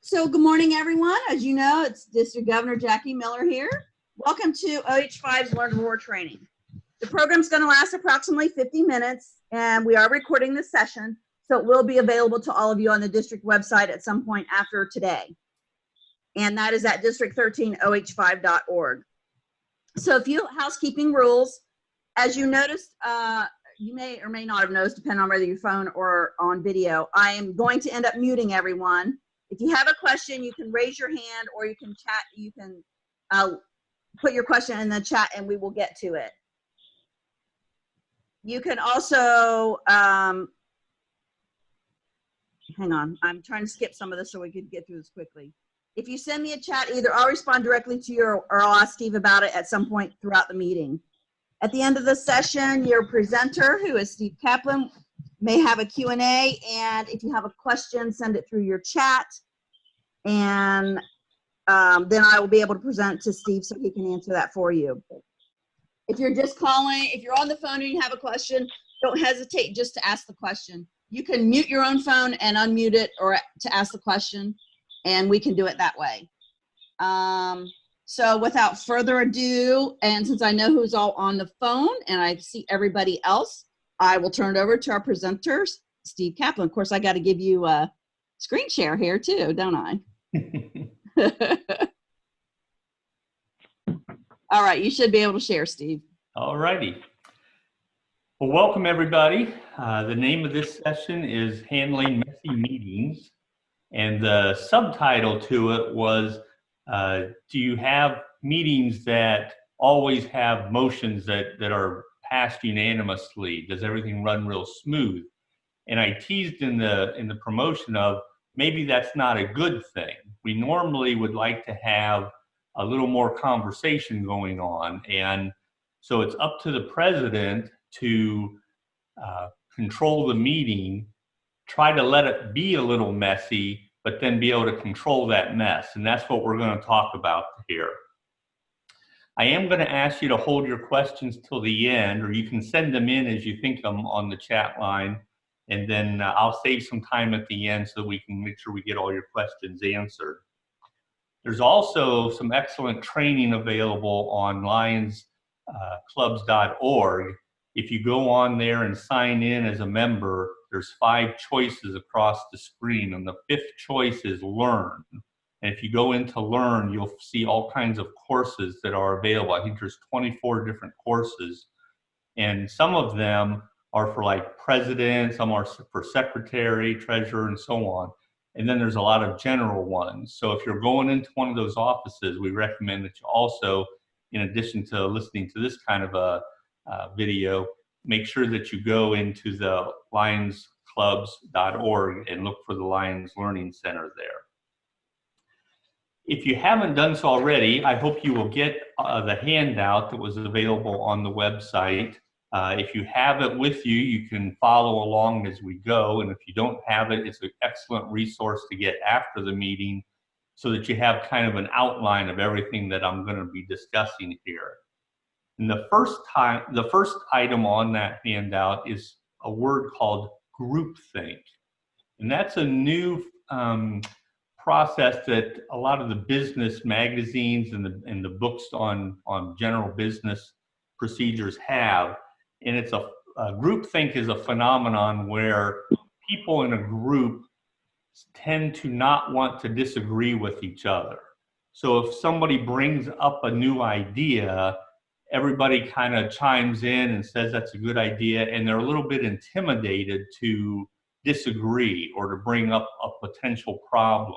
So good morning, everyone. As you know, it's District Governor Jackie Miller here. Welcome to OH5's Learn More training. The program's going to last approximately 50 minutes, and we are recording this session, so it will be available to all of you on the district website at some point after today. And that is at district13oh5.org. So a few housekeeping rules. As you noticed, you may or may not have noticed, depending on whether your phone or on video, I am going to end up muting everyone. If you have a question, you can raise your hand or you can chat. You can put your question in the chat and we will get to it. You can also, hang on, I'm trying to skip some of this so we could get through this quickly. If you send me a chat, either I'll respond directly to you or I'll ask Steve about it at some point throughout the meeting. At the end of the session, your presenter, who is Steve Kaplan, may have a Q&A, and if you have a question, send it through your chat, and then I will be able to present it to Steve so he can answer that for you. If you're just calling, if you're on the phone and you have a question, don't hesitate just to ask the question. You can mute your own phone and unmute it or to ask the question, and we can do it that way. So without further ado, and since I know who's all on the phone and I see everybody else, I will turn it over to our presenters, Steve Kaplan. Of course, I got to give you a screen share here too, don't I? All right, you should be able to share, Steve. All righty. Well, welcome everybody. The name of this session is Handling Messy Meetings, and the subtitle to it was, do you have meetings that always have motions that are passed unanimously? Does everything run real smooth? And I teased in the promotion of maybe that's not a good thing. We normally would like to have a little more conversation going on, and so it's up to the president to control the meeting, try to let it be a little messy, but then be able to control that mess. And that's what we're going to talk about here. I am going to ask you to hold your questions till the end, or you can send them in as you think them on the chat line. And then I'll save some time at the end so we can make sure we get all your questions answered. There's also some excellent training available on lionsclubs.org. If you go on there and sign in as a member, there's 5 choices across the screen, and the 5th choice is Learn. And if you go into Learn, you'll see all kinds of courses that are available. I think there's 24 different courses, and some of them are for like president, some are for secretary, treasurer, and so on. And then there's a lot of general ones. So if you're going into one of those offices, we recommend that you also, in addition to listening to this kind of a video, make sure that you go into the lionsclubs.org and look for the Lions Learning Center there. If you haven't done so already, I hope you will get the handout that was available on the website. If you have it with you, you can follow along as we go. And if you don't have it, it's an excellent resource to get after the meeting so that you have kind of an outline of everything that I'm going to be discussing here. And the first item on that handout is a word called groupthink. And that's a new process that a lot of the business magazines and the books on general business procedures have. And it's groupthink is a phenomenon where people in a group tend to not want to disagree with each other. So if somebody brings up a new idea, everybody kind of chimes in and says that's a good idea, and they're a little bit intimidated to disagree or to bring up a potential problem.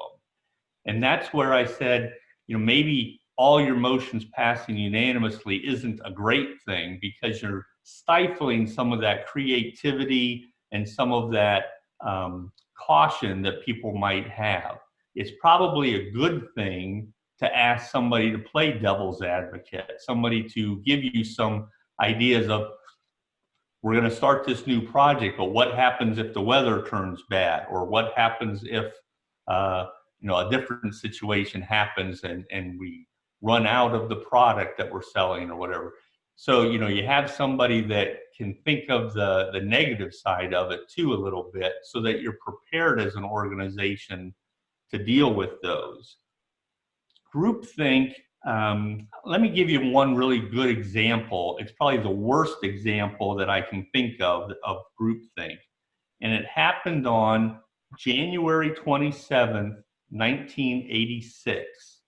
And that's where I said, you know, maybe all your motions passing unanimously isn't a great thing, because you're stifling some of that creativity and some of that caution that people might have. It's probably a good thing to ask somebody to play devil's advocate, somebody to give you some ideas of, we're going to start this new project, but what happens if the weather turns bad? Or what happens if a different situation happens and we run out of the product that we're selling or whatever? So, you have somebody that can think of the negative side of it too a little bit, so that you're prepared as an organization to deal with those. Groupthink, let me give you one really good example. It's probably the worst example that I can think of groupthink. And it happened on January 27th, 1986.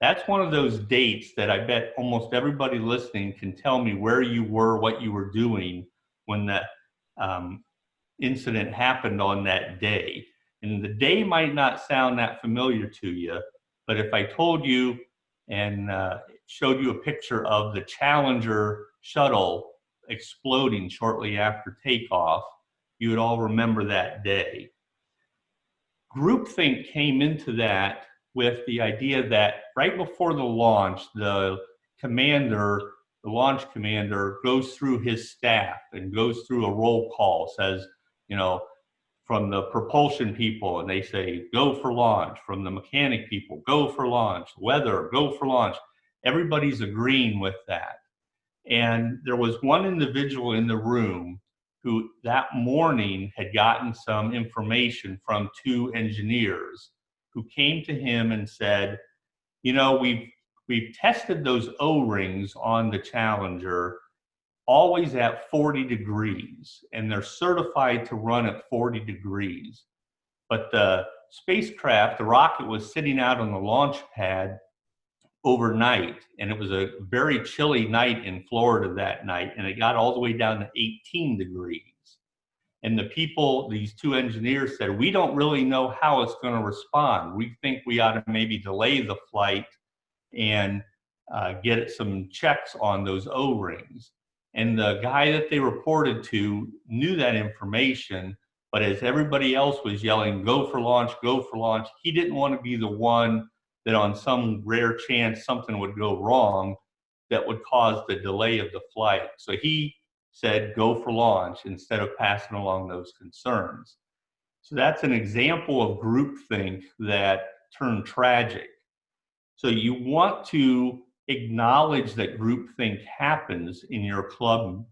That's one of those dates that I bet almost everybody listening can tell me where you were, what you were doing when that incident happened on that day. And the day might not sound that familiar to you, but if I told you and showed you a picture of the Challenger shuttle exploding shortly after takeoff, you would all remember that day. Groupthink came into that with the idea that right before the launch, the launch commander goes through his staff and goes through a roll call, says, from the propulsion people, and they say, go for launch. From the mechanic people, go for launch. Weather, go for launch. Everybody's agreeing with that. And there was one individual in the room who that morning had gotten some information from two engineers who came to him and said, we've tested those O-rings on the Challenger always at 40 degrees, and they're certified to run at 40 degrees. But the spacecraft, the rocket, was sitting out on the launch pad overnight, and it was a very chilly night in Florida that night, and it got all the way down to 18 degrees. And the people, these two engineers, said, we don't really know how it's going to respond. We think we ought to maybe delay the flight and get some checks on those O-rings. And the guy that they reported to knew that information, but as everybody else was yelling, go for launch, he didn't want to be the one that on some rare chance something would go wrong that would cause the delay of the flight. So he said, go for launch, instead of passing along those concerns. So that's an example of groupthink that turned tragic. So you want to acknowledge that groupthink happens in your club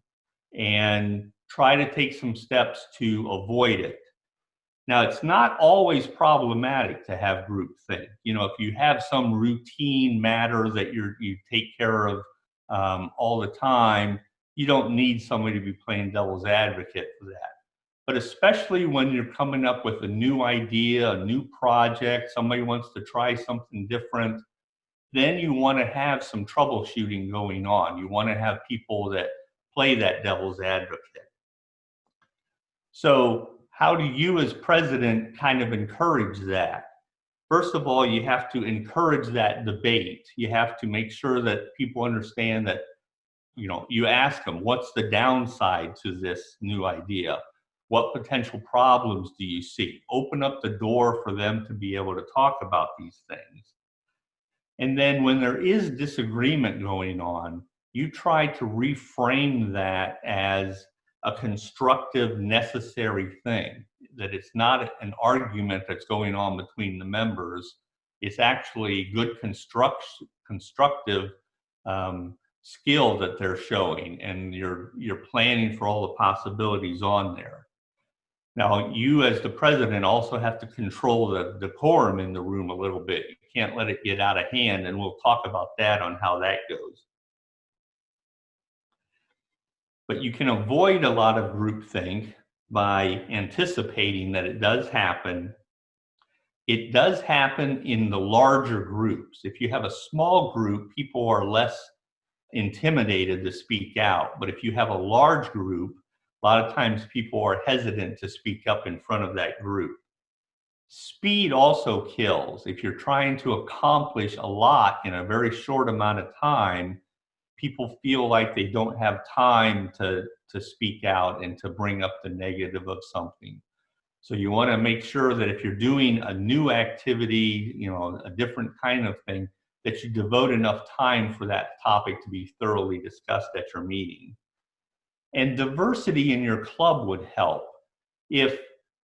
and try to take some steps to avoid it. Now, it's not always problematic to have groupthink. If you have some routine matter that you take care of all the time, you don't need somebody to be playing devil's advocate for that. But especially when you're coming up with a new idea, a new project, somebody wants to try something different, then you want to have some troubleshooting going on. You want to have people that play that devil's advocate. So how do you as president kind of encourage that? First of all, you have to encourage that debate. You have to make sure that people understand that, you ask them, what's the downside to this new idea? What potential problems do you see? Open up the door for them to be able to talk about these things. And then when there is disagreement going on, you try to reframe that as a constructive, necessary thing, that it's not an argument that's going on between the members. It's actually good constructive skill that they're showing, and you're planning for all the possibilities on there. Now, you as the president also have to control the decorum in the room a little bit. You can't let it get out of hand, and we'll talk about that on how that goes. But you can avoid a lot of groupthink by anticipating that it does happen. It does happen in the larger groups. If you have a small group, people are less intimidated to speak out. But if you have a large group, a lot of times people are hesitant to speak up in front of that group. Speed also kills. If you're trying to accomplish a lot in a very short amount of time, people feel like they don't have time to speak out and to bring up the negative of something. So you want to make sure that if you're doing a new activity, a different kind of thing, that you devote enough time for that topic to be thoroughly discussed at your meeting. And diversity in your club would help. If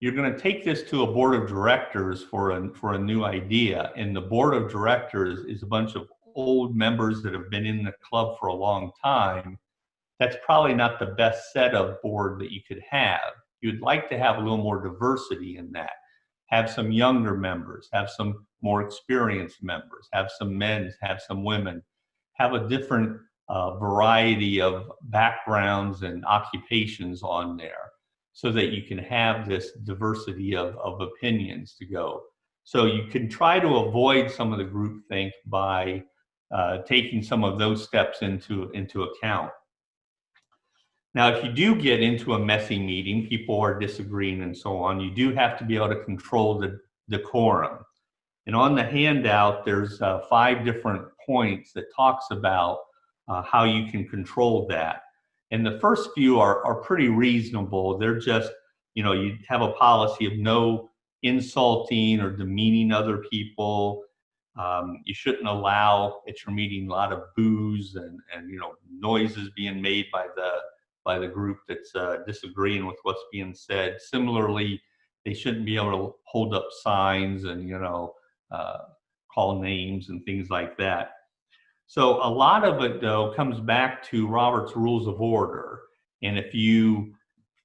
you're going to take this to a board of directors for a new idea, and the board of directors is a bunch of old members that have been in the club for a long time, that's probably not the best set of board that you could have. You'd like to have a little more diversity in that. have some younger members, have some more experienced members, have some men, have some women, have a different variety of backgrounds and occupations on there so that you can have this diversity of opinions to go. So you can try to avoid some of the groupthink by taking some of those steps into account. Now, if you do get into a messy meeting, people are disagreeing and so on, you do have to be able to control the decorum. And on the handout, there's 5 different points that talks about how you can control that. And the first few are pretty reasonable. They're just, you have a policy of no insulting or demeaning other people. You shouldn't allow at your meeting a lot of boos and noises being made by the group that's disagreeing with what's being said. Similarly, they shouldn't be able to hold up signs and call names and things like that. So a lot of it, though, comes back to Robert's Rules of Order. And if you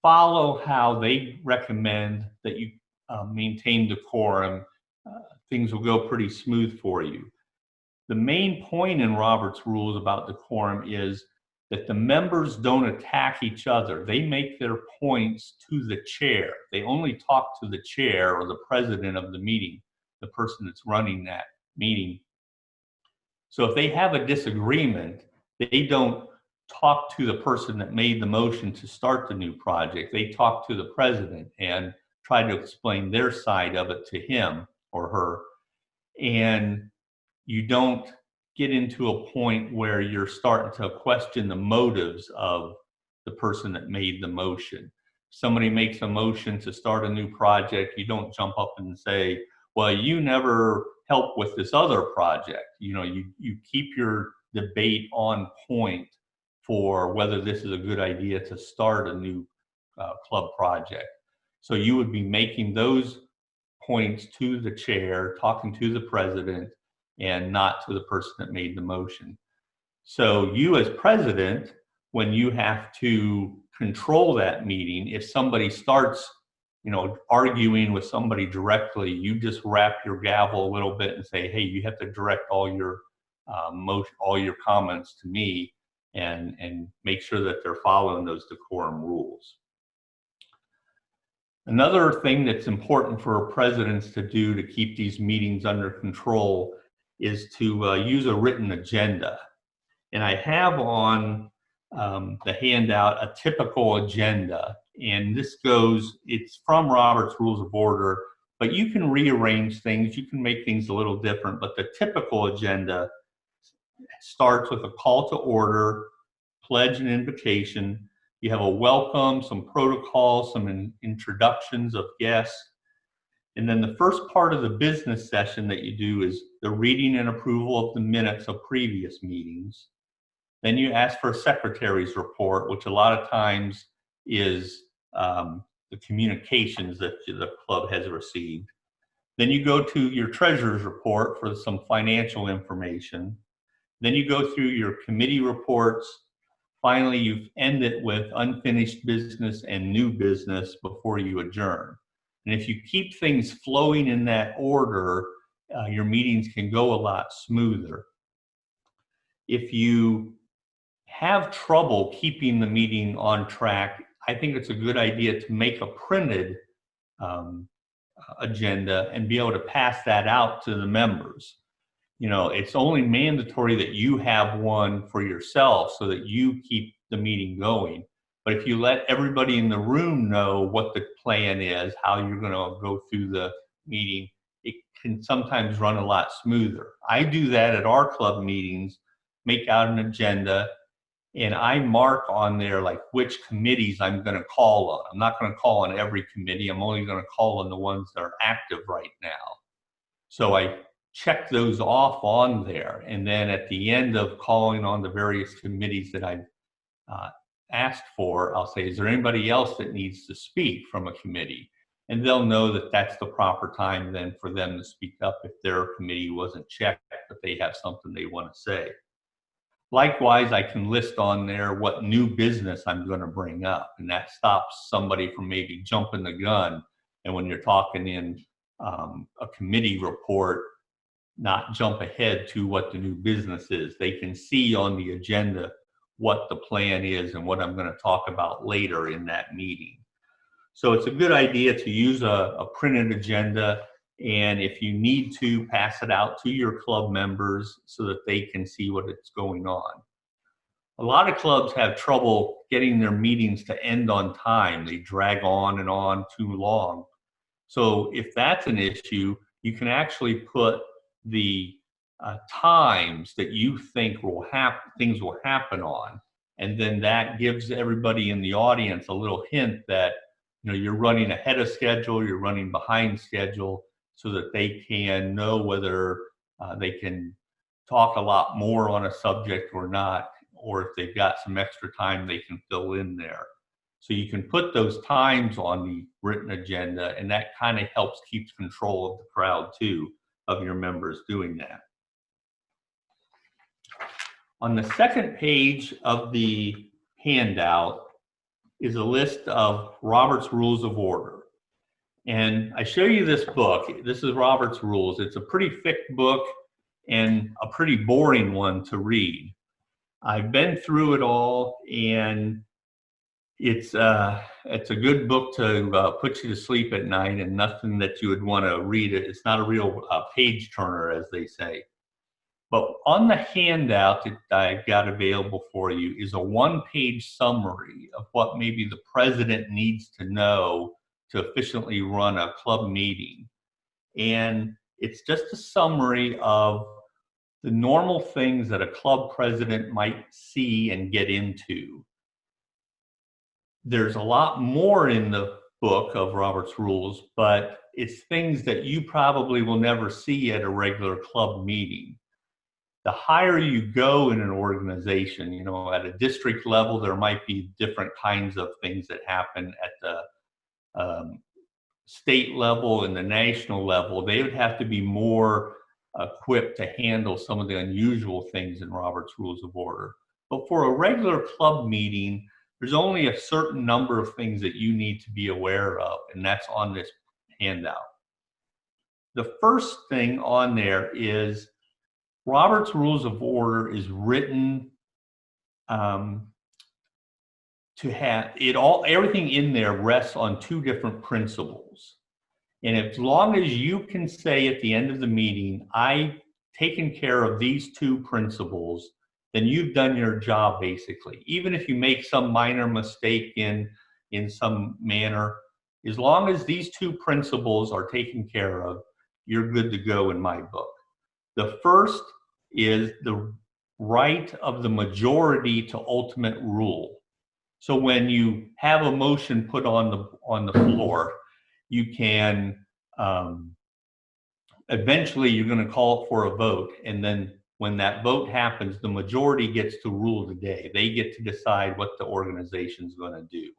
follow how they recommend that you maintain decorum, things will go pretty smooth for you. The main point in Robert's Rules about decorum is that the members don't attack each other. They make their points to the chair. They only talk to the chair or the president of the meeting, the person that's running that meeting. So if they have a disagreement, they don't talk to the person that made the motion to start the new project. They talk to the president and try to explain their side of it to him or her. And you don't get into a point where you're starting to question the motives of the person that made the motion. Somebody makes a motion to start a new project, you don't jump up and say, well, you never helped with this other project. You keep your debate on point for whether this is a good idea to start a new club project. So you would be making those points to the chair, talking to the president, and not to the person that made the motion. So you as president, when you have to control that meeting, if somebody starts arguing with somebody directly, you just wrap your gavel a little bit and say, hey, you have to direct all your comments to me, and make sure that they're following those decorum rules. Another thing that's important for presidents to do to keep these meetings under control is to use a written agenda. And I have on the handout a typical agenda. And it's from Robert's Rules of Order, but you can rearrange things, you can make things a little different, but the typical agenda starts with a call to order, pledge and invitation. You have a welcome, some protocol, some introductions of guests. And then the first part of the business session that you do is the reading and approval of the minutes of previous meetings. Then you ask for a secretary's report, which a lot of times is the communications that the club has received. Then you go to your treasurer's report for some financial information. Then you go through your committee reports. Finally, you end it with unfinished business and new business before you adjourn. And if you keep things flowing in that order, your meetings can go a lot smoother. If you have trouble keeping the meeting on track, I think it's a good idea to make a printed agenda and be able to pass that out to the members. It's only mandatory that you have one for yourself so that you keep the meeting going. But if you let everybody in the room know what the plan is, how you're going to go through the meeting, it can sometimes run a lot smoother. I do that at our club meetings, make out an agenda, and I mark on there like which committees I'm going to call on. I'm not going to call on every committee. I'm only going to call on the ones that are active right now. So I check those off on there. And then at the end of calling on the various committees that I've asked for, I'll say, is there anybody else that needs to speak from a committee? And they'll know that that's the proper time then for them to speak up if their committee wasn't checked, if they have something they want to say. Likewise, I can list on there what new business I'm going to bring up, and that stops somebody from maybe jumping the gun. And when you're talking in a committee report not jump ahead to what the new business is. They can see on the agenda what the plan is and what I'm going to talk about later in that meeting. So it's a good idea to use a printed agenda, and if you need to, pass it out to your club members so that they can see what is going on. A lot of clubs have trouble getting their meetings to end on time. They drag on and on too long. So if that's an issue, you can actually put the times that you think things will happen on, and then that gives everybody in the audience a little hint that you're running ahead of schedule, you're running behind schedule, so that they can know whether they can talk a lot more on a subject or not, or if they've got some extra time they can fill in there. So you can put those times on the written agenda, and that kind of helps keep control of the crowd too, of your members doing that. On the second page of the handout is a list of Robert's Rules of Order. And I show you this book. This is Robert's Rules. It's a pretty thick book and a pretty boring one to read. I've been through it all, and it's a good book to put you to sleep at night, and nothing that you would want to read it. It's not a real page turner, as they say. But on the handout that I've got available for you is a one-page summary of what maybe the president needs to know to efficiently run a club meeting. And it's just a summary of the normal things that a club president might see and get into. There's a lot more in the book of Robert's Rules, but it's things that you probably will never see at a regular club meeting. The higher you go in an organization, at a district level, there might be different kinds of things that happen at the state level and the national level. They would have to be more equipped to handle some of the unusual things in Robert's Rules of Order. But for a regular club meeting, there's only a certain number of things that you need to be aware of, and that's on this handout. The first thing on there is Robert's Rules of Order is written to have everything in there rests on two different principles. And as long as you can say at the end of the meeting, I've taken care of these two principles, then you've done your job basically. Even if you make some minor mistake in some manner, as long as these two principles are taken care of, you're good to go in my book. The first is the right of the majority to ultimate rule. So when you have a motion put on the floor, you can eventually you're going to call for a vote, and then when that vote happens, the majority gets to rule the day. They get to decide what the organization is going to do.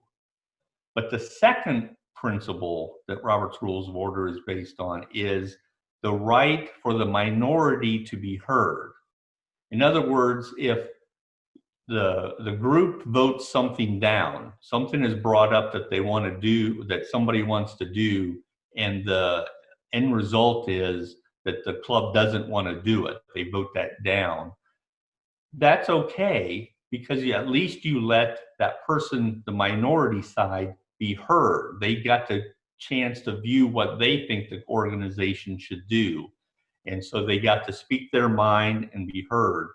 But the second principle that Robert's Rules of Order is based on is the right for the minority to be heard. In other words, if the group votes something down, something is brought up that they want to do, that somebody wants to do, and the end result is that the club doesn't want to do it, they vote that down, that's okay, because at least you let that person, the minority side, be heard. They got the chance to view what they think the organization should do. And so they got to speak their mind and be heard.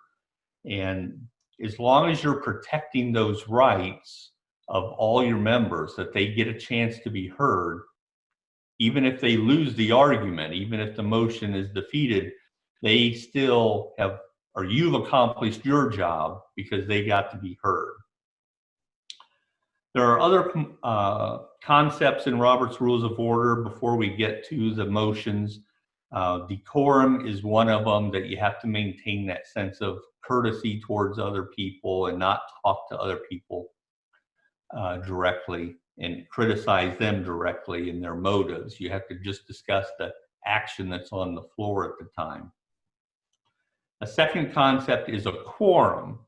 And as long as you're protecting those rights of all your members, that they get a chance to be heard, even if they lose the argument, even if the motion is defeated, they still have, or you've accomplished your job because they got to be heard. There are other concepts in Robert's Rules of Order before we get to the motions. Decorum is one of them, that you have to maintain that sense of courtesy towards other people and not talk to other people directly and criticize them directly in their motives. You have to just discuss the action that's on the floor at the time. A second concept is a quorum.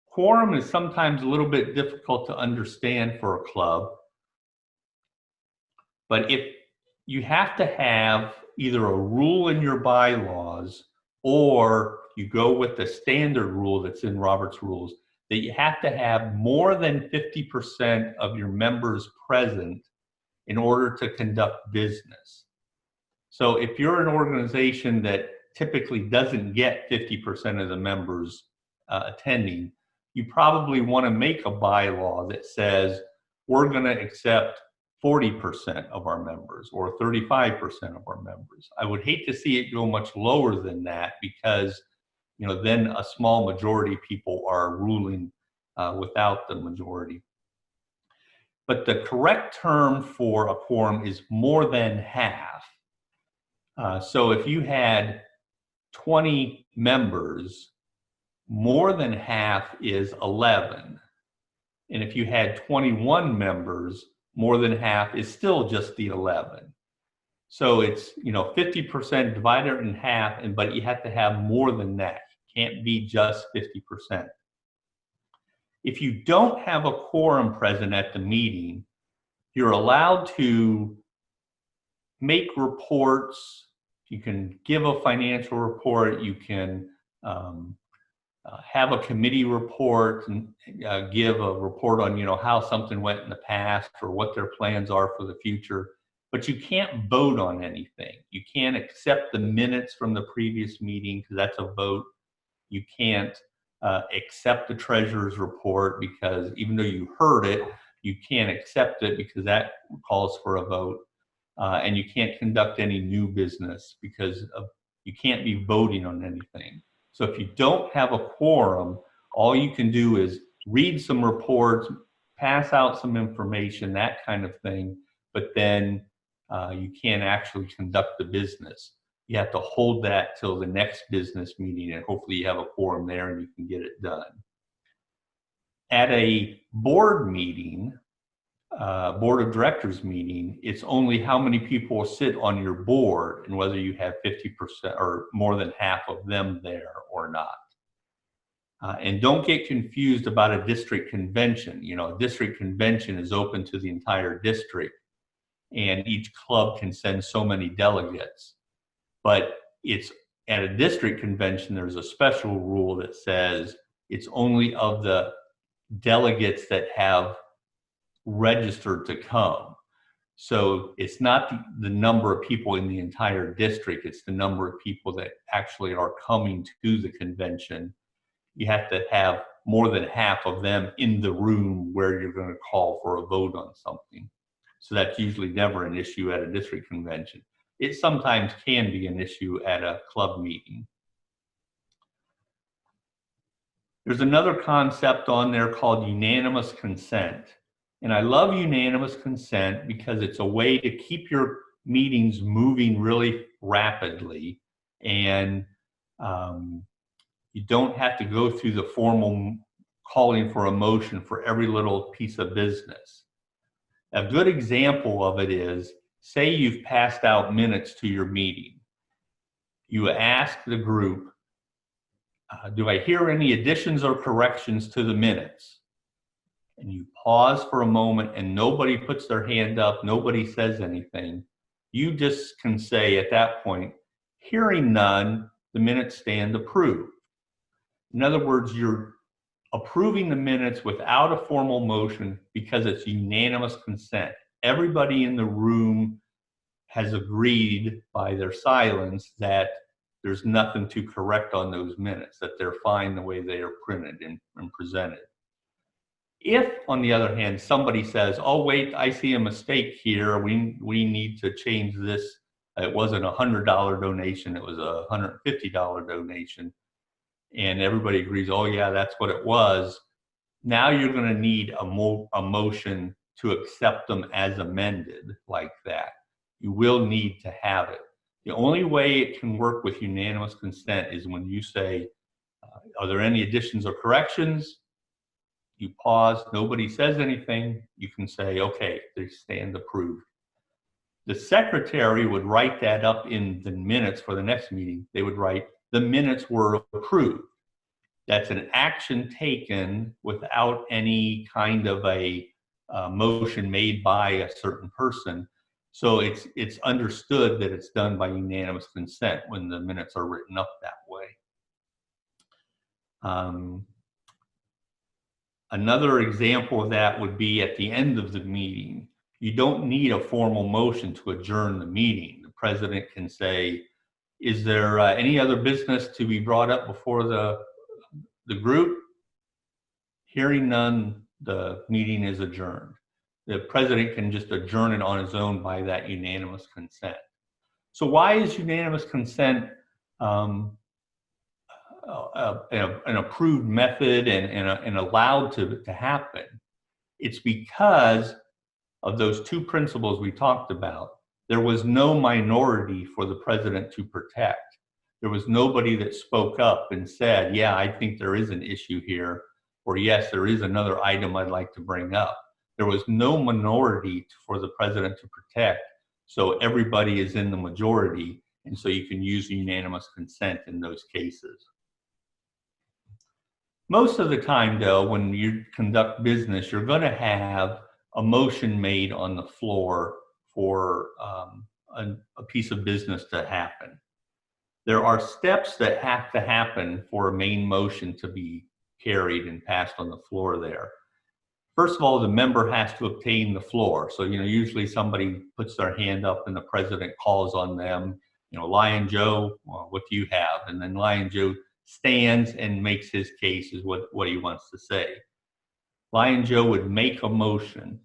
Quorum is sometimes a little bit difficult to understand for a club, but if you have to have either a rule in your bylaws or you go with the standard rule that's in Robert's Rules that you have to have more than 50% of your members present in order to conduct business. So if you're an organization that typically doesn't get 50% of the members attending, you probably want to make a bylaw that says we're going to accept 40% of our members or 35% of our members. I would hate to see it go much lower than that because, you know, then a small majority of people are ruling without the majority. But the correct term for a quorum is more than half. So if you had 20 members, more than half is 11. And if you had 21 members, more than half is still just the 11. So it's, you know, 50% divided in half, but you have to have more than that. It can't be just 50%. If you don't have a quorum present at the meeting, you're allowed to make reports. You can give a financial report. You can have a committee report and give a report on, you know, how something went in the past or what their plans are for the future. But you can't vote on anything. You can't accept the minutes from the previous meeting because that's a vote. You can't accept the treasurer's report because even though you heard it, you can't accept it because that calls for a vote. And you can't conduct any new business because you can't be voting on anything. So if you don't have a quorum, all you can do is read some reports, pass out some information, that kind of thing, but then you can't actually conduct the business. You have to hold that till the next business meeting, and hopefully you have a quorum there and you can get it done. At a board meeting, board of directors meeting, it's only how many people sit on your board and whether you have 50% or more than half of them there or not. And don't get confused about a district convention. You know, a district convention is open to the entire district and each club can send so many delegates. But it's at a district convention, there's a special rule that says it's only of the delegates that have registered to come. So it's not the number of people in the entire district, it's the number of people that actually are coming to the convention. You have to have more than half of them in the room where you're going to call for a vote on something. So that's usually never an issue at a district convention. It sometimes can be an issue at a club meeting. There's another concept on there called unanimous consent. And I love unanimous consent because it's a way to keep your meetings moving really rapidly. And you don't have to go through the formal calling for a motion for every little piece of business. A good example of it is, say you've passed out minutes to your meeting. You ask the group, do I hear any additions or corrections to the minutes? And you pause for a moment and nobody puts their hand up, nobody says anything. You just can say at that point, hearing none, the minutes stand approved. In other words, you're approving the minutes without a formal motion because it's unanimous consent. Everybody in the room has agreed by their silence that there's nothing to correct on those minutes, that they're fine the way they are printed and presented. If, on the other hand, somebody says, oh, wait, I see a mistake here, we need to change this. It wasn't a $100 donation, it was a $150 donation. And everybody agrees, oh yeah, that's what it was. Now you're going to need a motion to accept them as amended like that. You will need to have it. The only way it can work with unanimous consent is when you say, are there any additions or corrections? You pause, nobody says anything, you can say, okay, they stand approved. The secretary would write that up in the minutes for the next meeting. They would write, the minutes were approved. That's an action taken without any kind of a motion made by a certain person. So it's understood that it's done by unanimous consent when the minutes are written up that way. Another example of that would be at the end of the meeting. You don't need a formal motion to adjourn the meeting. The president can say, is there any other business to be brought up before the group? Hearing none, the meeting is adjourned. The president can just adjourn it on his own by that unanimous consent. So why is unanimous consent an approved method and allowed to happen? It's because of those two principles we talked about. There was no minority for the president to protect. There was nobody that spoke up and said, yeah, I think there is an issue here, or yes, there is another item I'd like to bring up. There was no minority for the president to protect, so everybody is in the majority, and so you can use unanimous consent in those cases. Most of the time, though, when you conduct business, you're going to have a motion made on the floor for a piece of business to happen. There are steps that have to happen for a main motion to be carried and passed on the floor there. First of all, the member has to obtain the floor. So, usually somebody puts their hand up and the president calls on them, Lion Joe, well, what do you have? And then Lion Joe stands and makes his case is what he wants to say. Lion Joe would make a motion.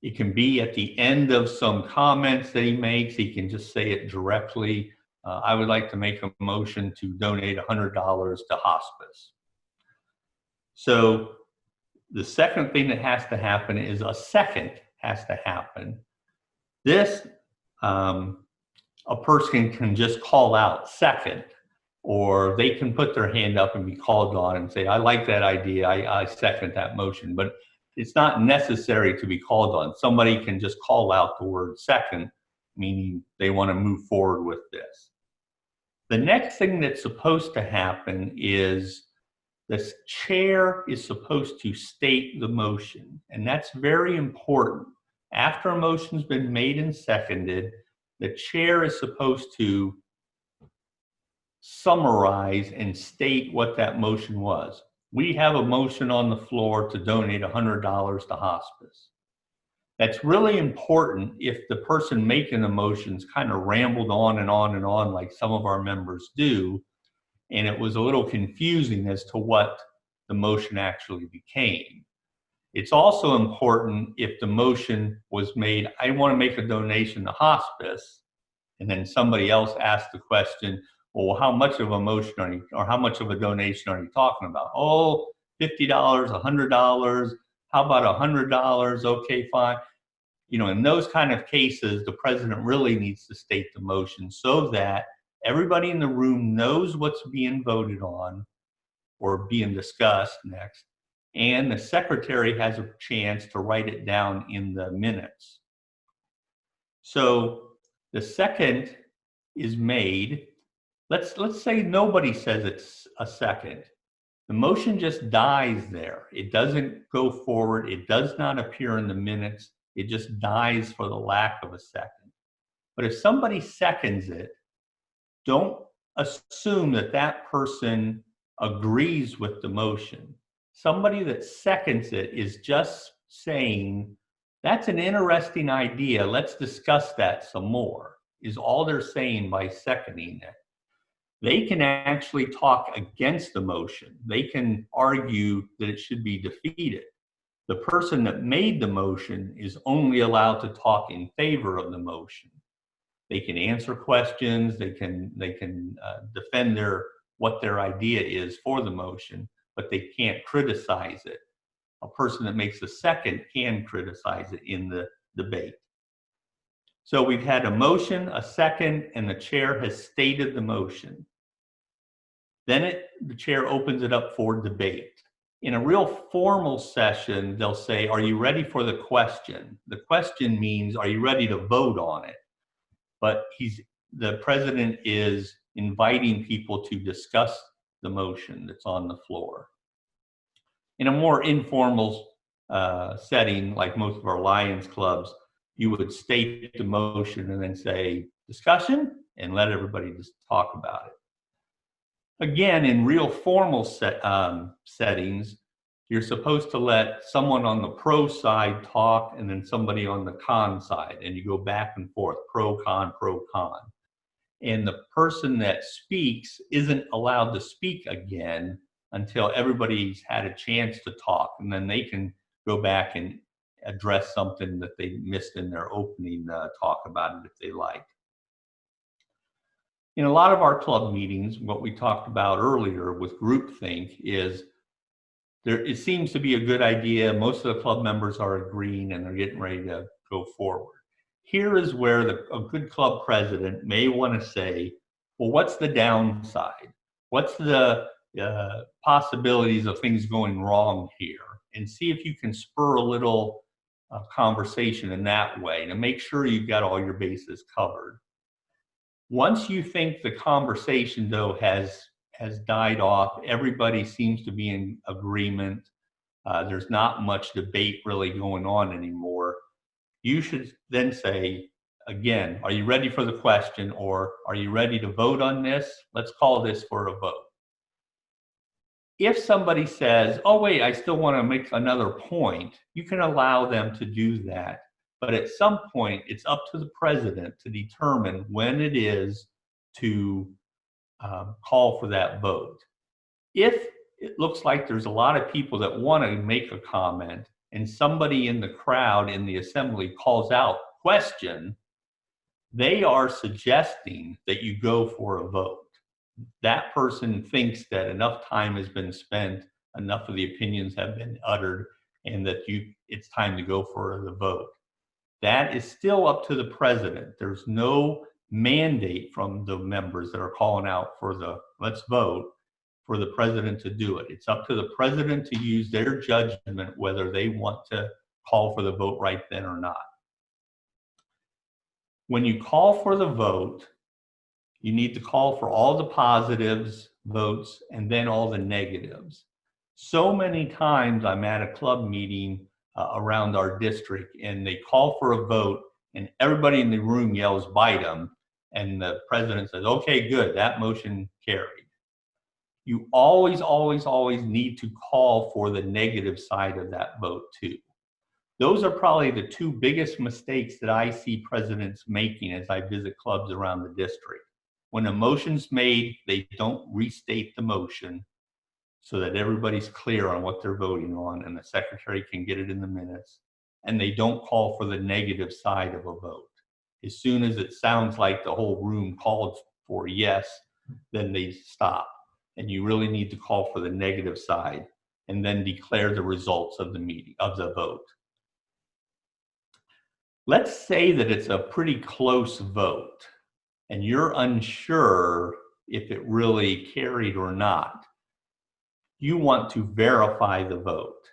It can be at the end of some comments that he makes. He can just say it directly. I would like to make a motion to donate $100 to hospice. So the second thing that has to happen is a second has to happen. This, a person can just call out second, or they can put their hand up and be called on and say, I like that idea, I second that motion. But it's not necessary to be called on. Somebody can just call out the word second, meaning they want to move forward with this. The next thing that's supposed to happen is the chair is supposed to state the motion, and that's very important. After a motion's been made and seconded, the chair is supposed to summarize and state what that motion was. We have a motion on the floor to donate $100 to hospice. That's really important if the person making the motions kind of rambled on and on and on like some of our members do, and it was a little confusing as to what the motion actually became. It's also important if the motion was made, I want to make a donation to hospice, and then somebody else asked the question, well, how much of a motion are you, or how much of a donation are you talking about? Oh, $50, $100, how about $100? Okay, fine. In those kind of cases, the president really needs to state the motion so that everybody in the room knows what's being voted on or being discussed next, and the secretary has a chance to write it down in the minutes. So the second is made. Let's say nobody says it's a second. The motion just dies there. It doesn't go forward. It does not appear in the minutes. It just dies for the lack of a second. But if somebody seconds it, don't assume that that person agrees with the motion. Somebody that seconds it is just saying, that's an interesting idea. Let's discuss that some more, is all they're saying by seconding it. They can actually talk against the motion. They can argue that it should be defeated. The person that made the motion is only allowed to talk in favor of the motion. They can answer questions. They can defend what their idea is for the motion, but they can't criticize it. A person that makes a second can criticize it in the debate. So we've had a motion, a second, and the chair has stated the motion. Then the chair opens it up for debate. In a real formal session, they'll say, are you ready for the question? The question means, are you ready to vote on it? But the president is inviting people to discuss the motion that's on the floor. In a more informal setting, like most of our Lions clubs, you would state the motion and then say discussion and let everybody just talk about it. Again, in real formal settings, you're supposed to let someone on the pro side talk and then somebody on the con side, and you go back and forth, pro, con, pro, con. And the person that speaks isn't allowed to speak again until everybody's had a chance to talk, and then they can go back and address something that they missed in their opening talk about it if they like. In a lot of our club meetings, what we talked about earlier with groupthink is it seems to be a good idea. Most of the club members are agreeing and they're getting ready to go forward. Here is where a good club president may want to say, well, what's the downside? What's the possibilities of things going wrong here? And see if you can spur a little conversation in that way to make sure you've got all your bases covered. Once you think the conversation, though, has died off, everybody seems to be in agreement, there's not much debate really going on anymore, you should then say, again, are you ready for the question, or are you ready to vote on this? Let's call this for a vote. If somebody says, oh, wait, I still want to make another point, you can allow them to do that. But at some point, it's up to the president to determine when it is to call for that vote. If it looks like there's a lot of people that want to make a comment and somebody in the crowd in the assembly calls out question, they are suggesting that you go for a vote. That person thinks that enough time has been spent, enough of the opinions have been uttered, and that it's time to go for the vote. That is still up to the president. There's no mandate from the members that are calling out for the let's vote for the president to do it. It's up to the president to use their judgment whether they want to call for the vote right then or not. When you call for the vote, you need to call for all the positives votes and then all the negatives. So many times I'm at a club meeting around our district and they call for a vote and everybody in the room yells bite them, and the president says, okay, good, that motion carried. You always, always, always need to call for the negative side of that vote too. Those are probably the two biggest mistakes that I see presidents making as I visit clubs around the district. When a motion's made, they don't restate the motion so that everybody's clear on what they're voting on and the secretary can get it in the minutes. And they don't call for the negative side of a vote. As soon as it sounds like the whole room called for yes, then they stop. And you really need to call for the negative side and then declare the results of the meeting, of the vote. Let's say that it's a pretty close vote and you're unsure if it really carried or not. You want to verify the vote.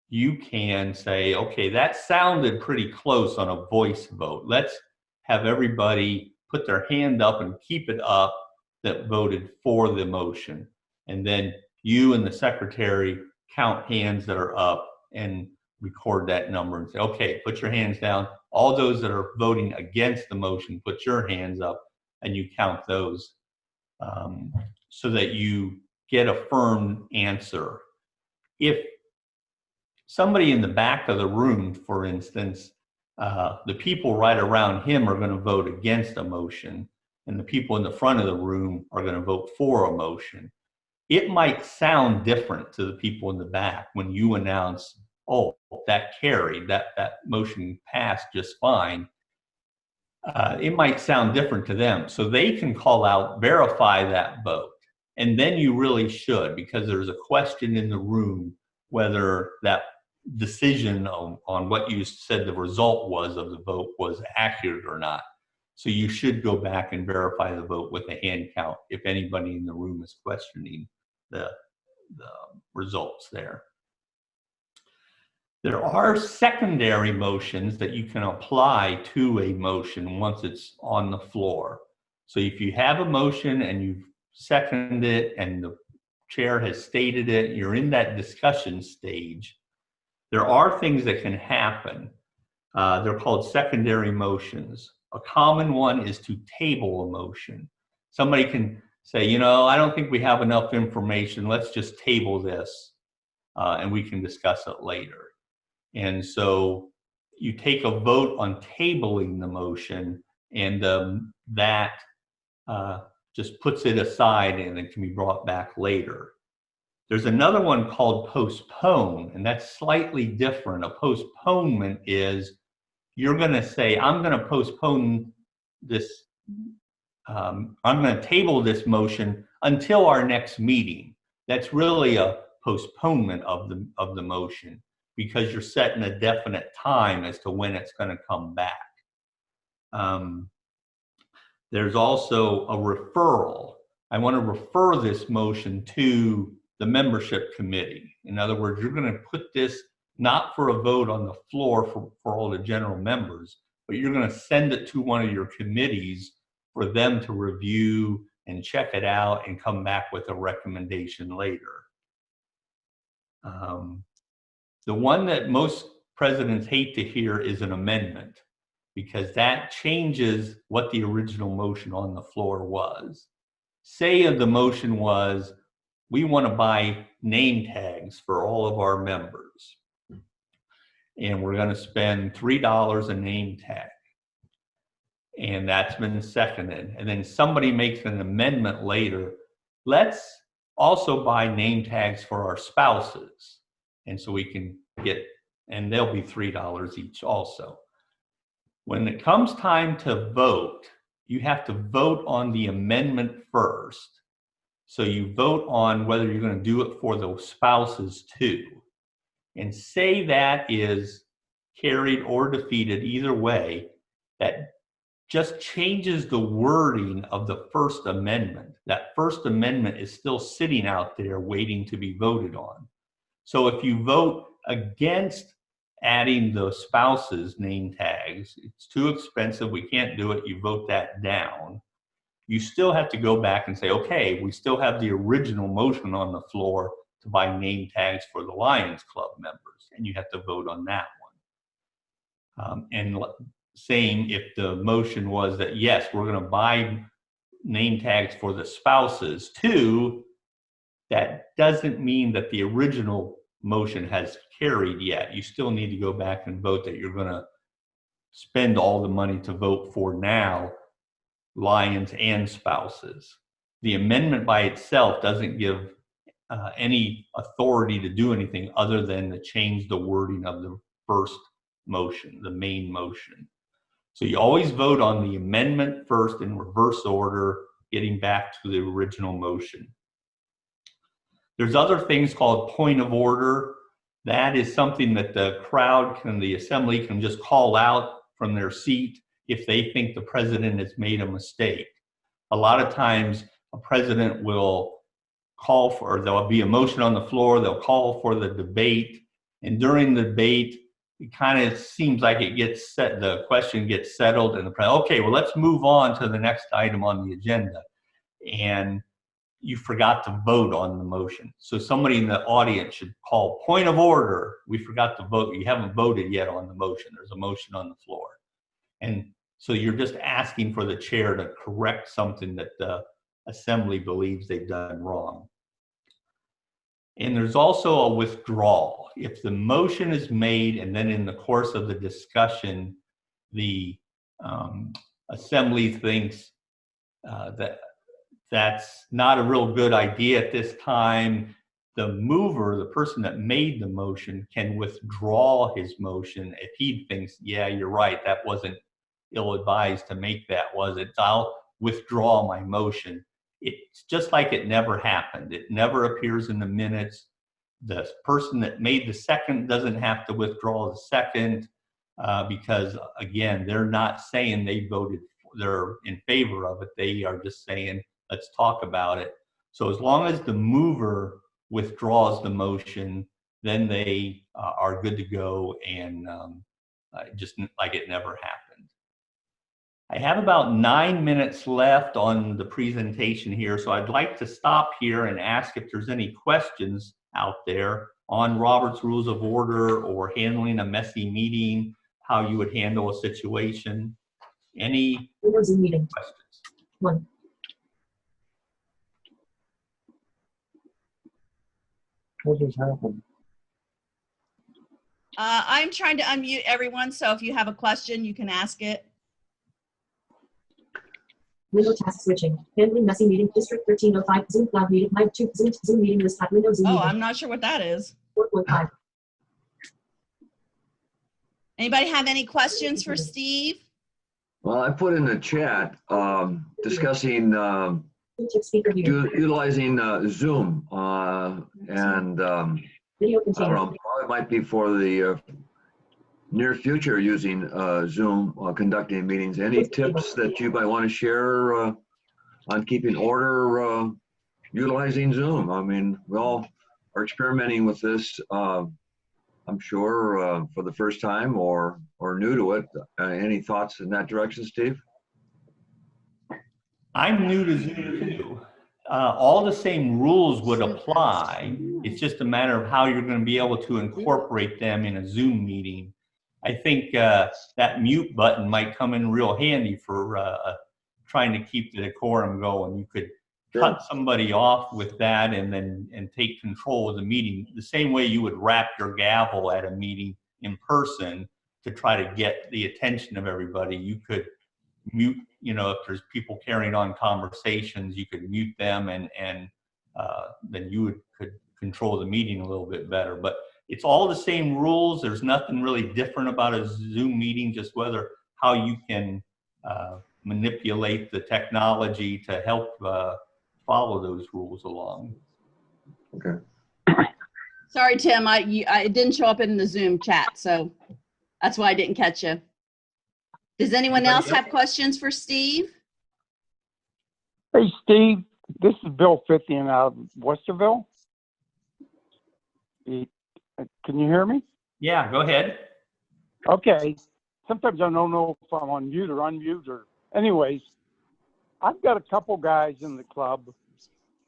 You can say, okay, that sounded pretty close on a voice vote. Let's have everybody put their hand up and keep it up that voted for the motion. And then you and the secretary count hands that are up and record that number and say, okay, put your hands down. All those that are voting against the motion, put your hands up, and you count those so that you get a firm answer. If somebody in the back of the room, for instance, the people right around him are going to vote against a motion, and the people in the front of the room are going to vote for a motion, it might sound different to the people in the back when you announce, oh, that carried, that motion passed just fine. It might sound different to them. So they can call out, verify that vote. And then you really should, because there's a question in the room whether that decision on what you said the result was of the vote was accurate or not. So you should go back and verify the vote with a hand count if anybody in the room is questioning the results there. There are secondary motions that you can apply to a motion once it's on the floor. So if you have a motion and you've seconded it and the chair has stated it, you're in that discussion stage, there are things that can happen. They're called secondary motions. A common one is to table a motion. Somebody can say, you know, I don't think we have enough information. Let's just table this and we can discuss it later. And so you take a vote on tabling the motion, and that just puts it aside and it can be brought back later. There's another one called postpone, and that's slightly different. A postponement is you're going to say, I'm going to postpone this, I'm going to table this motion until our next meeting. That's really a postponement of the motion, because you're setting a definite time as to when it's going to come back. There's also a referral. I want to refer this motion to the membership committee. In other words, you're going to put this not for a vote on the floor for all the general members, but you're going to send it to one of your committees for them to review and check it out and come back with a recommendation later. The one that most presidents hate to hear is an amendment, because that changes what the original motion on the floor was. Say the motion was, we want to buy name tags for all of our members, and we're going to spend $3 a name tag. And that's been seconded. And then somebody makes an amendment later, let's also buy name tags for our spouses. And so we can get, and they'll be $3 each also. When it comes time to vote, you have to vote on the amendment first. So you vote on whether you're going to do it for the spouses too. And say that is carried or defeated, either way, that just changes the wording of the first amendment. That first amendment is still sitting out there waiting to be voted on. So if you vote against adding the spouses' name tags, it's too expensive, we can't do it, you vote that down, you still have to go back and say, okay, we still have the original motion on the floor to buy name tags for the Lions Club members, and you have to vote on that one. And same if the motion was that, yes, we're going to buy name tags for the spouses too, that doesn't mean that the original motion has carried yet. You still need to go back and vote that you're going to spend all the money to vote for now, Lions and spouses. The amendment by itself doesn't give any authority to do anything other than to change the wording of the first motion, the main motion. So you always vote on the amendment first in reverse order, getting back to the original motion. There's other things called point of order. That is something that the crowd can, the assembly can just call out from their seat if they think the president has made a mistake. A lot of times a president will call for, there'll be a motion on the floor, they'll call for the debate, and during the debate, it kind of seems like it gets set, the question gets settled, and the president, okay, well, let's move on to the next item on the agenda. And you forgot to vote on the motion. So somebody in the audience should call point of order. We forgot to vote. You haven't voted yet on the motion. There's a motion on the floor. And so you're just asking for the chair to correct something that the assembly believes they've done wrong. And there's also a withdrawal. If the motion is made and then in the course of the discussion, the assembly thinks that that's not a real good idea at this time, the mover, the person that made the motion, can withdraw his motion if he thinks, yeah, you're right, that wasn't ill-advised to make that, was it? I'll withdraw my motion. It's just like it never happened. It never appears in the minutes. The person that made the second doesn't have to withdraw the second because, again, they're not saying they voted, they're in favor of it. They are just saying, let's talk about it. So as long as the mover withdraws the motion, then they are good to go and just like it never happened. I have about 9 minutes left on the presentation here, so I'd like to stop here and ask if there's any questions out there on Robert's Rules of Order or handling a messy meeting how you would handle a situation. Any Zoom meeting. questions? 1. What just happened? I'm trying to unmute everyone, so if you have a question, you can ask it. Window task switching. Handling messy meeting. District 1305. Zoom cloud meeting. Live 2. Zoom meeting list. Windows Zoom Oh, meeting. I'm not sure what that is. 4.5. Anybody have any questions for Steve? Well, I put in the chat discussing Chip speaker view. utilizing Zoom and Video I don't container. know, probably might be for the near future using Zoom conducting meetings. Any tips that you might want to share on keeping order utilizing Zoom? I mean, we all are experimenting with this. I'm sure for the first time or new to it. Any thoughts in that direction, Steve? I'm new to Zoom too. All the same rules would apply. It's just a matter of how you're going to be able to incorporate them in a Zoom meeting. I think that mute button might come in real handy for trying to keep the decorum going. You could cut somebody off with that and take control of the meeting the same way you would wrap your gavel at a meeting in person to try to get the attention of everybody. You could mute, you know, if there's people carrying on conversations, you could mute them and then you could control the meeting a little bit better. But it's all the same rules. There's nothing really different about a Zoom meeting, just how you can manipulate the technology to help follow those rules along. Okay. Sorry, Tim, it didn't show up in the Zoom chat, so that's why I didn't catch you. Does anyone else have questions for Steve? Hey, Steve, this is Bill Fithian out of Westerville. Can you hear me? Yeah, go ahead. Okay. Sometimes I don't know if I'm on mute or unmute or anyways, I've got a couple guys in the club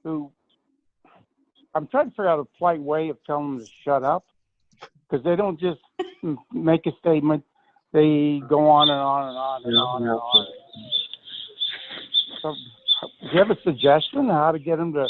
who I'm trying to figure out a polite way of telling them to shut up because they don't just make a statement. They go on and on and on and on and on. So, do you have a suggestion how to get them to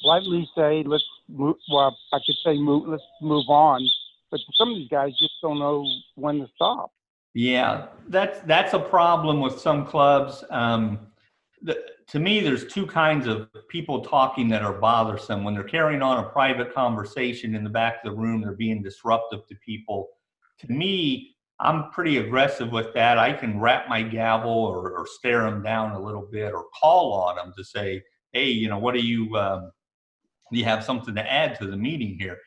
politely say, let's move, well, I could say move, let's move on, but some of these guys just don't know when to stop. Yeah, that's a problem with some clubs. To me, there's two kinds of people talking that are bothersome. When they're carrying on a private conversation in the back of the room, they're being disruptive to people. To me, I'm pretty aggressive with that. I can wrap my gavel or stare them down a little bit or call on them to say, hey, you know, what do you have something to add to the meeting here?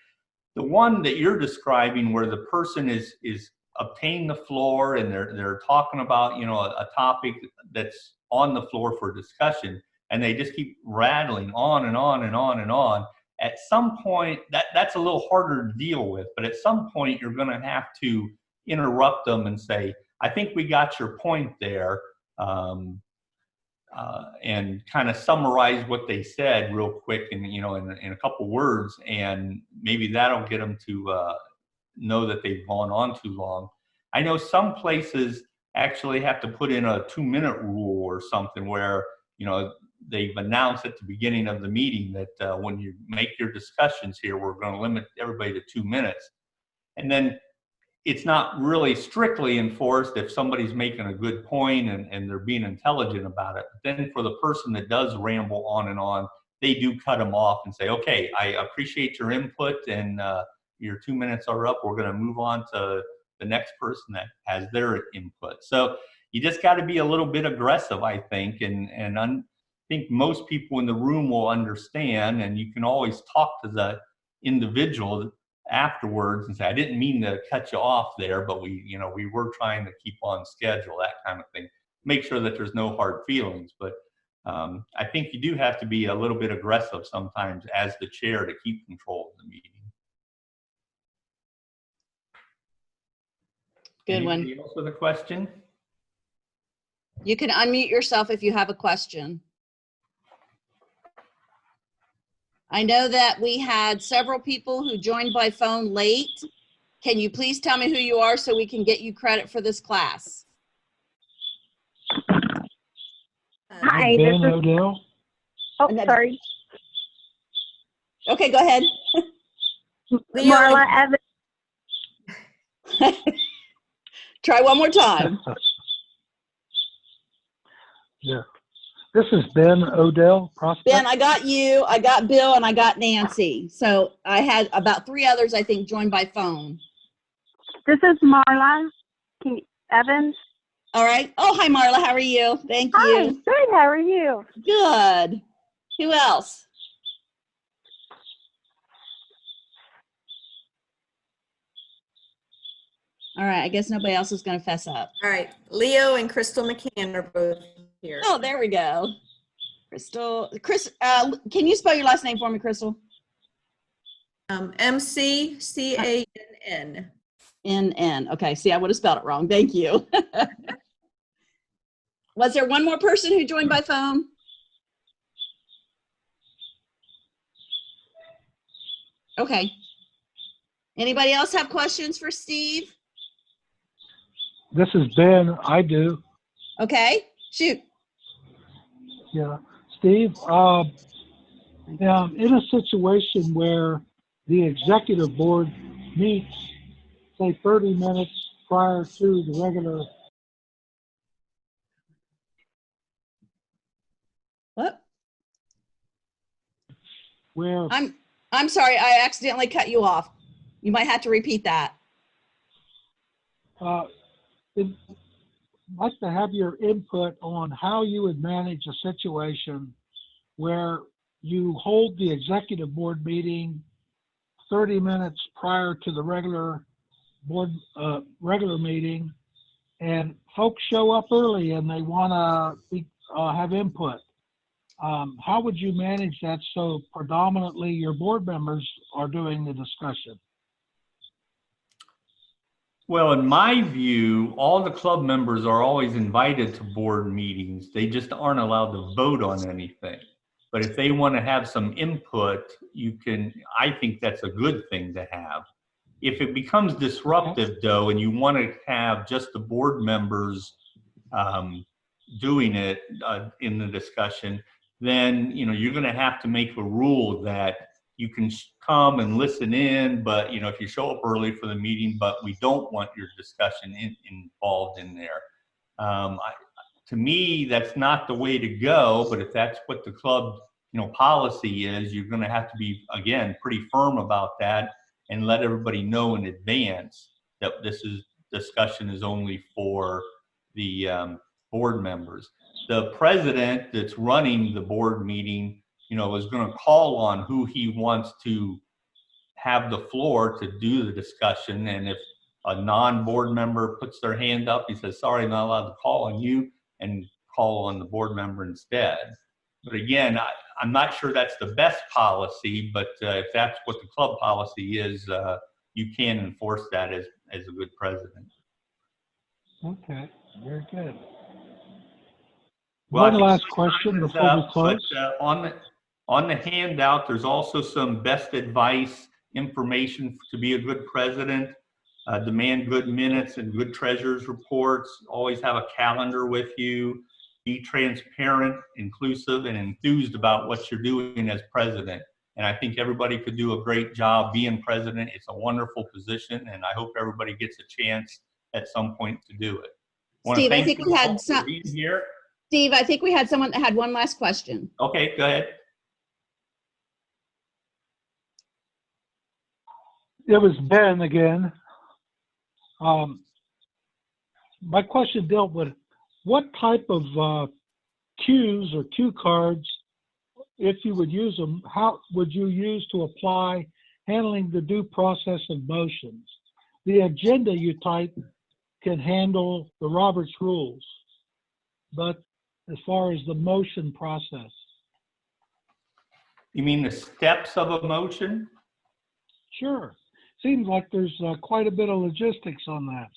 The one that you're describing where the person is obtained the floor and they're talking about, you know, a topic that's on the floor for discussion and they just keep rattling on and on and on and on. At some point, that's a little harder to deal with, but at some point you're going to have to interrupt them and say, I think we got your point there, and kind of summarize what they said real quick and, you know, in a couple words, and maybe that'll get them to know that they've gone on too long. I know some places actually have to put in a 2-minute rule or something where, you know, they've announced at the beginning of the meeting that when you make your discussions here, we're going to limit everybody to 2 minutes. And then it's not really strictly enforced if somebody's making a good point and they're being intelligent about it. But then for the person that does ramble on and on, they do cut them off and say, okay, I appreciate your input and your 2 minutes are up. We're going to move on to the next person that has their input. So you just got to be a little bit aggressive, I think, and I think most people in the room will understand, and you can always talk to the individual afterwards and say, I didn't mean to cut you off there, but we were trying to keep on schedule, that kind of thing. Make sure that there's no hard feelings, but I think you do have to be a little bit aggressive sometimes as the chair to keep control of the meeting. Good one. Anybody else with a question? You can unmute yourself if you have a question. I know that we had several people who joined by phone late. can you please tell me who you are so we can get you credit for this class? Hi, Ben this is, Odell. oh, And then- sorry, Okay, go ahead. Marla Evans. Try one more time. Yeah. This is Ben Odell, prospect. Ben, I got you, I got Bill, and I got Nancy. So I had about 3 others, I think, joined by phone. This is Marla Evans. All right. Oh, hi, Marla. How are you? Thank Hi, you. good. How are you? Good. Who else? All right. I guess nobody else is going to fess up. All right, Leo and Crystal McCann are both here. Oh, there we go. Crystal. Can you spell your last name for me, Crystal? McCann. N. Okay. See, I would have spelled it wrong. Thank you. Was there one more person who joined by phone? Okay. Anybody else have questions for Steve? This is Ben. I do. Okay. Shoot. Yeah. Steve, in a situation where the executive board meets, say, 30 minutes prior to the regular, What? where I'm sorry. I accidentally cut you off. You might have to repeat that. I'd like to have your input on how you would manage a situation where you hold the executive board meeting 30 minutes prior to the regular meeting, and folks show up early and they want to have input. How would you manage that so predominantly your board members are doing the discussion? Well, in my view, all the club members are always invited to board meetings. They just aren't allowed to vote on anything. But if they want to have some input, I think that's a good thing to have. If it becomes disruptive, though, and you want to have just the board members doing it in the discussion, then you're going to have to make a rule that you can come and listen in, but if you show up early for the meeting, but we don't want your discussion involved in there. To me, that's not the way to go. But if that's what the club policy is, you're going to have to be, again, pretty firm about that and let everybody know in advance that discussion is only for the board members. The president that's running the board meeting is going to call on who he wants to have the floor to do the discussion. And if a non-board member puts their hand up, he says, sorry, I'm not allowed to call on you, and call on the board member instead. But again, I'm not sure that's the best policy, but if that's what the club policy is, you can enforce that as a good president. Okay, very good. Well, One last question before we close. But, on the handout, there's also some best advice information to be a good president. Demand good minutes and good treasurer's reports. Always have a calendar with you. Be transparent, inclusive, and enthused about what you're doing as president. And I think everybody could do a great job being president. It's a wonderful position, and I hope everybody gets a chance at some point to do it. Steve, I think we had some. Here. Steve, I think we had someone that had one last question. Okay, go ahead. It was Ben again. My question dealt with what type of cues or cue cards, if you would use them, how would you use to apply handling the due process of motions? The agenda you type can handle the Roberts rules, but as far as the motion process. You mean the steps of a motion? Sure. Seems like there's quite a bit of logistics on that.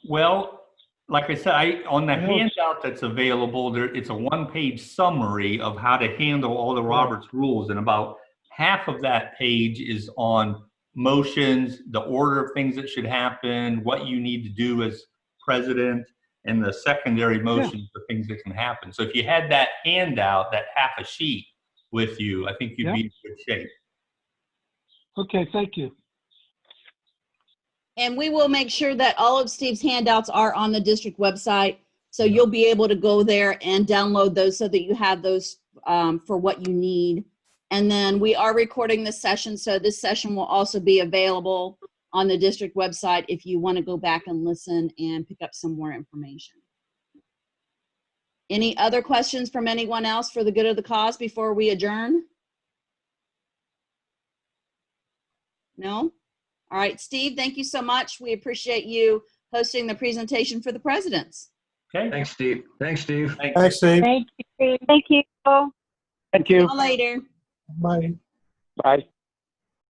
Well, like I said, on the handout that's available, it's a one-page summary of how to handle all the Roberts rules, and about half of that page is on motions, the order of things that should happen, what you need to do as president, and the secondary motions, the things that can happen. So if you had that handout, that half a sheet with you, I think you'd be in good shape. Okay, thank you. And we will make sure that all of Steve's handouts are on the district website. So you'll be able to go there and download those so that you have those for what you need. And then we are recording this session. So this session will also be available on the district website if you want to go back and listen and pick up some more information. Any other questions from anyone else for the good of the cause before we adjourn? No? All right, Steve, thank you so much. We appreciate you hosting the presentation for the presidents. Okay? Thanks, Steve. Thanks, Steve. Thanks, Steve. Thank you. Thank you. Thank you. See you later. Bye. Bye.